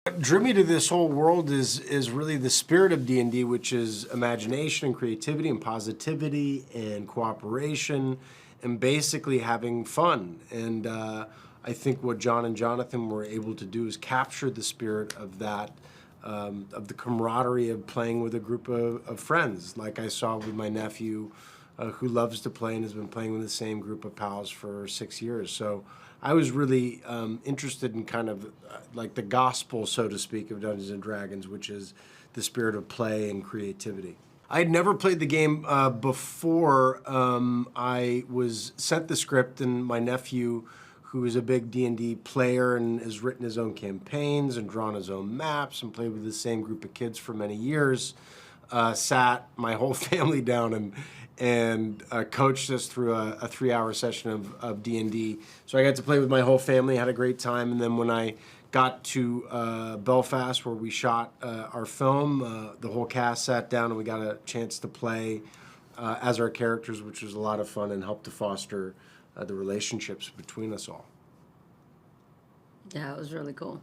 What drew me to this whole world is really the spirit of D&D, which is imagination and creativity and positivity and cooperation and basically having fun. And I think what John and Jonathan were able to do is capture the spirit of that, of the camaraderie of playing with a group of friends, like I saw with my nephew, who loves to play and has been playing with the same group of pals for 6 years. So I was really interested in kind of like the gospel, so to speak, of Dungeons and Dragons, which is the spirit of play and creativity. I had never played the game before I was sent the script, and my nephew, who is a big D&D player and has written his own campaigns and drawn his own maps and played with the same group of kids for many years, sat my whole family down and coached us through a 3-hour session of D&D. So I got to play with my whole family, had a great time, and then when I got to Belfast, where we shot our film, the whole cast sat down and we got a chance to play as our characters, which was a lot of fun and helped to foster the relationships between us all. Yeah, it was really cool.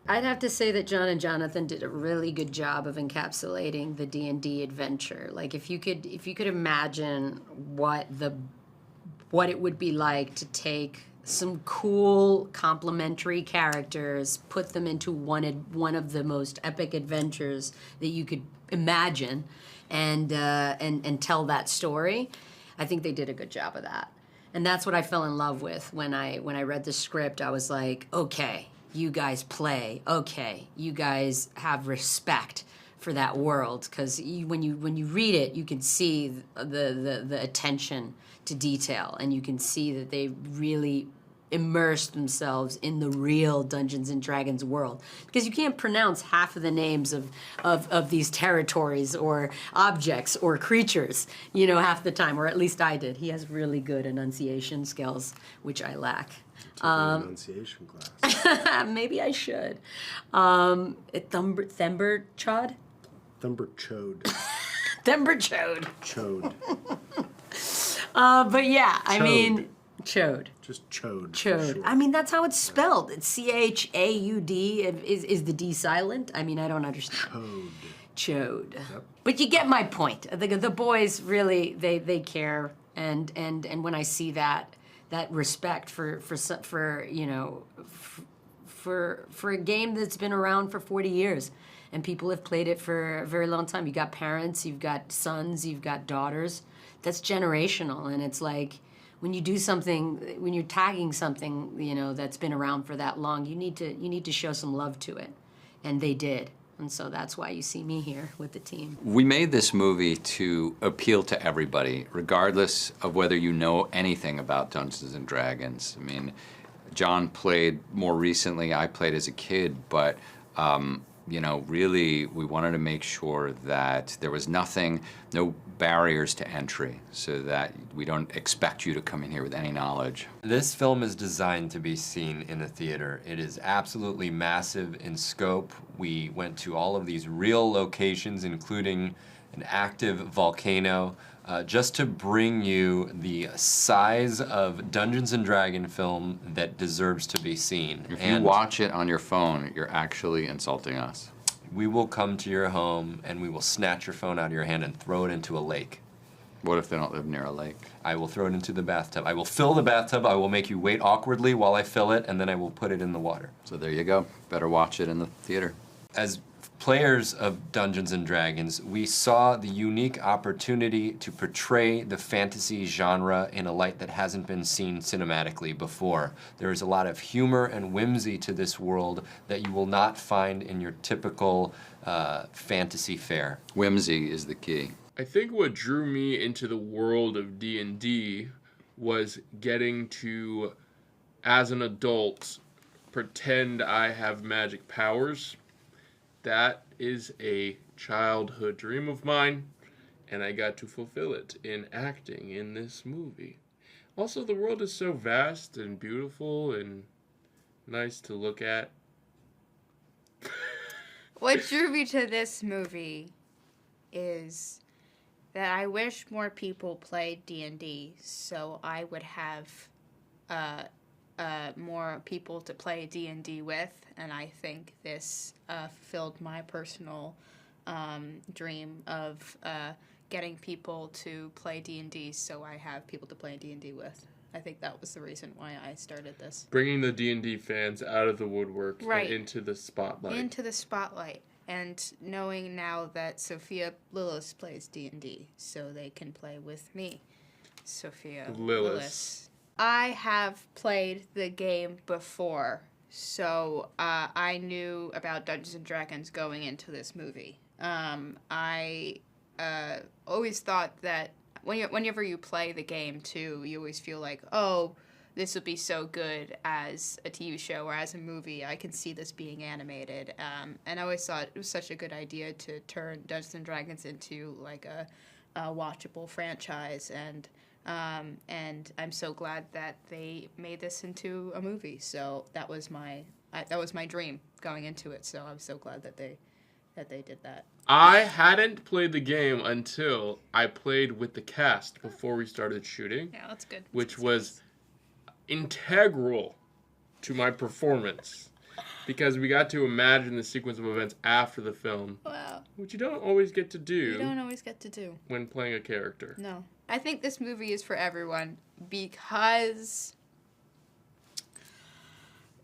I'd have to say that John and Jonathan did a really good job of encapsulating the D&D adventure. Like if you could imagine what it would be like to take some cool complementary characters, put them into one of the most epic adventures that you could imagine, and tell that story, I think they did a good job of that. And that's what I fell in love with when I read the script. I was like, okay, you guys play. Okay, you guys have respect for that world, because when you read it, you can see the attention to detail, and you can see that they really immersed themselves in the real Dungeons and Dragons world, because you can't pronounce half of the names of these territories or objects or creatures, half the time, or at least I did. He has really good enunciation skills, which I lack. Enunciation class. Maybe I should. Themberchod? Thumberchode. Themberchode. Chode. But yeah, I mean, chode. Just chode. Chode. Sure. I mean, that's how it's spelled. It's C-H-A-U-D. Is the D silent? I mean, I don't understand. Chode. Yep. But you get my point. The boys really, they care, and when I see that respect for a game that's been around for 40 years, and people have played it for a very long time. You got parents, you've got sons, you've got daughters. That's generational, and it's like, when you do something, when you're tagging something, that's been around for that long, you need to show some love to it, and they did, and so that's why you see me here with the team. We made this movie to appeal to everybody, regardless of whether you know anything about Dungeons and Dragons. I mean, John played more recently, I played as a kid, but really we wanted to make sure that there was no barriers to entry, so that we don't expect you to come in here with any knowledge. This film is designed to be seen in a theater. It is absolutely massive in scope. We went to all of these real locations, including an active volcano, just to bring you the size of Dungeons and Dragon film that deserves to be seen. If you watch it on your phone, you're actually insulting us. We will come to your home and we will snatch your phone out of your hand and throw it into a lake. What if they don't live near a lake? I will throw it into the bathtub. I will fill the bathtub, I will make you wait awkwardly while I fill it, and then I will put it in the water. So there you go. Better watch it in the theater. As players of Dungeons and Dragons, we saw the unique opportunity to portray the fantasy genre in a light that hasn't been seen cinematically before. There is a lot of humor and whimsy to this world that you will not find in your typical fantasy fare. Whimsy is the key. I think what drew me into the world of D&D was getting to, as an adult, pretend I have magic powers. That is a childhood dream of mine, and I got to fulfill it in acting in this movie. Also, the world is so vast and beautiful and nice to look at. What drew me to this movie is that I wish more people played D&D, so I would have more people to play D&D with, and I think this fulfilled my personal dream of getting people to play D&D, so I have people to play D&D with. I think that was the reason why I started this. Bringing the D&D fans out of the woodwork Right. and into the spotlight. Into the spotlight. And knowing now that Sophia Lillis plays D&D, so they can play with me. Sophia Lillis. I have played the game before, so I knew about Dungeons and Dragons going into this movie. I always thought that whenever you play the game too, you always feel like, oh, this would be so good as a TV show or as a movie. I can see this being animated. And I always thought it was such a good idea to turn Dungeons and Dragons into like a watchable franchise. And I'm so glad that they made this into a movie. So that was my dream going into it. So I'm so glad that they did that. I hadn't played the game until I played with the cast before we started shooting. Yeah, that's good. Which was integral to my performance because we got to imagine the sequence of events after the film, Wow. which you don't always get to do You don't always get to do. when playing a character. No. I think this movie is for everyone because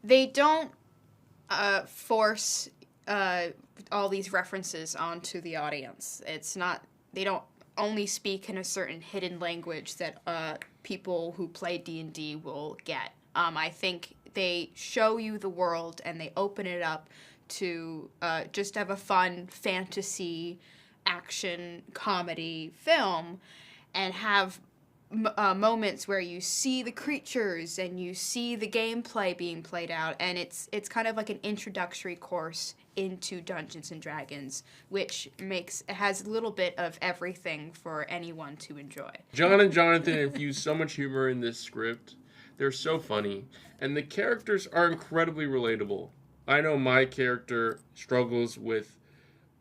they don't force all these references onto the audience. It's not, they don't only speak in a certain hidden language that people who play D&D will get. I think they show you the world and they open it up to just have a fun fantasy action comedy film and have moments where you see the creatures and you see the gameplay being played out, and it's kind of like an introductory course into Dungeons and Dragons, which has a little bit of everything for anyone to enjoy. John and Jonathan infuse so much humor in this script. They're so funny, and the characters are incredibly relatable. I know my character struggles with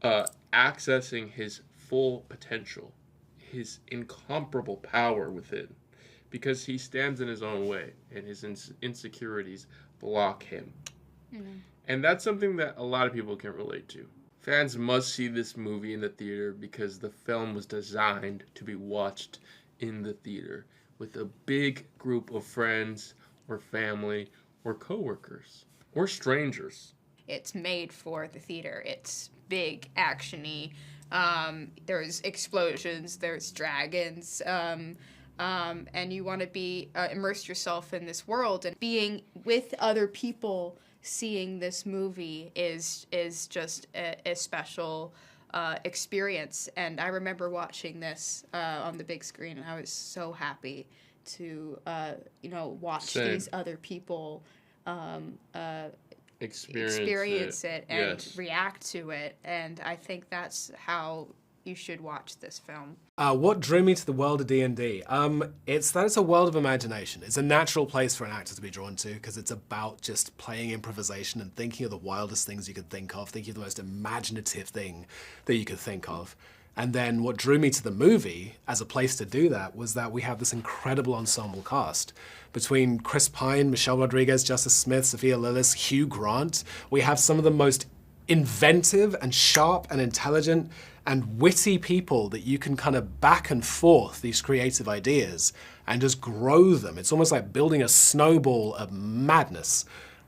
accessing his full potential, his incomparable power within, because he stands in his own way, and his insecurities block him. Mm-hmm. And that's something that a lot of people can relate to. Fans must see this movie in the theater because the film was designed to be watched in the theater with a big group of friends or family or coworkers or strangers. It's made for the theater. It's big, action-y. There's explosions, there's dragons, and you want to immerse yourself in this world. And being with other people seeing this movie is just a special experience. And I remember watching this on the big screen, and I was so happy to watch Same. these other people Experience it and react to it. And I think that's how you should watch this film. What drew me to the world of D&D? It's that it's a world of imagination. It's a natural place for an actor to be drawn to because it's about just playing improvisation and thinking of the wildest things you could think of, thinking of the most imaginative thing that you could think of. And then what drew me to the movie as a place to do that was that we have this incredible ensemble cast. Between Chris Pine, Michelle Rodriguez, Justice Smith, Sophia Lillis, Hugh Grant, we have some of the most inventive and sharp and intelligent and witty people that you can kind of back and forth these creative ideas and just grow them. It's almost like building a snowball of madness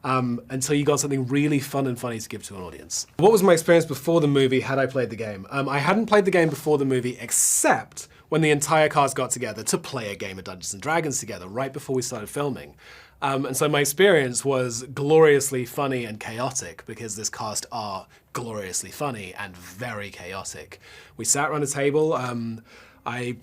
until you got something really fun and funny to give to an audience. What was my experience before the movie had I played the game? I hadn't played the game before the movie except when the entire cast got together to play a game of Dungeons & Dragons together right before we started filming. And so my experience was gloriously funny and chaotic because this cast are gloriously funny and very chaotic. We sat around a table.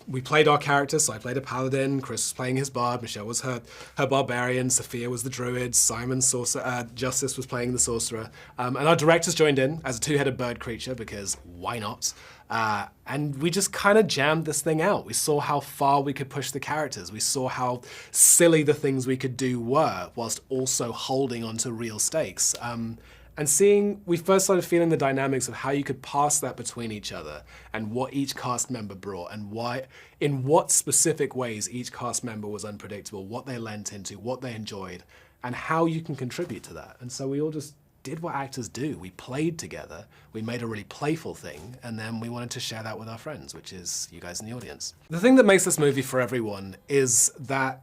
We played our characters, so I played a paladin, Chris was playing his bard, Michelle was her barbarian, Sophia was the druid, Simon Justice was playing the sorcerer, and our directors joined in as a two-headed bird creature because why not? And we just kind of jammed this thing out. We saw how far we could push the characters. We saw how silly the things we could do were, whilst also holding onto real stakes. And we first started feeling the dynamics of how you could pass that between each other and what each cast member brought and in what specific ways each cast member was unpredictable, what they lent into, what they enjoyed, and how you can contribute to that. And so we all just did what actors do. We played together, we made a really playful thing, and then we wanted to share that with our friends, which is you guys in the audience. The thing that makes this movie for everyone is that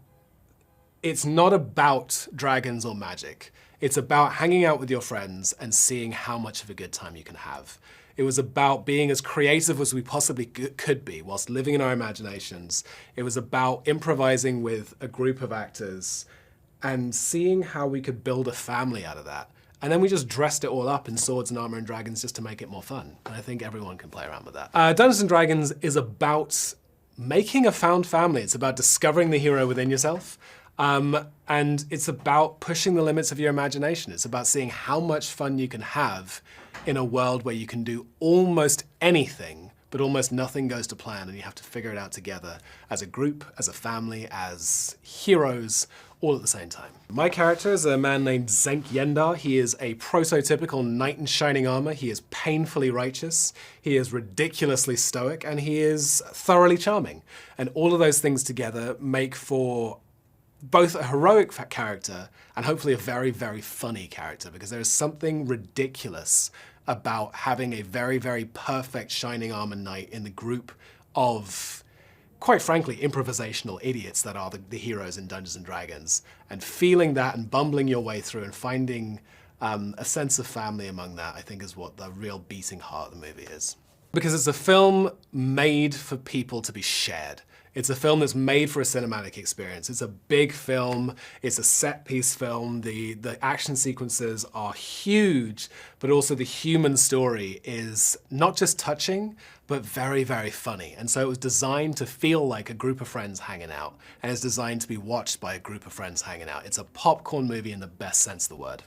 it's not about dragons or magic. It's about hanging out with your friends and seeing how much of a good time you can have. It was about being as creative as we possibly could be whilst living in our imaginations. It was about improvising with a group of actors and seeing how we could build a family out of that. And then we just dressed it all up in swords and armor and dragons just to make it more fun. And I think everyone can play around with that. Dungeons & Dragons is about making a found family. It's about discovering the hero within yourself. And it's about pushing the limits of your imagination. It's about seeing how much fun you can have in a world where you can do almost anything, but almost nothing goes to plan and you have to figure it out together as a group, as a family, as heroes, all at the same time. My character is a man named Zenk Yendar. He is a prototypical knight in shining armor. He is painfully righteous. He is ridiculously stoic, and he is thoroughly charming. And all of those things together make for both a heroic character and hopefully a very, very funny character, because there is something ridiculous about having a very, very perfect shining armor knight in the group of, quite frankly, improvisational idiots that are the heroes in Dungeons & Dragons, and feeling that and bumbling your way through and finding a sense of family among that, I think is what the real beating heart of the movie is. Because it's a film made for people to be shared. It's a film that's made for a cinematic experience. It's a big film, it's a set-piece film, the action sequences are huge, but also the human story is not just touching, but very, very funny. And so it was designed to feel like a group of friends hanging out, and it's designed to be watched by a group of friends hanging out. It's a popcorn movie in the best sense of the word.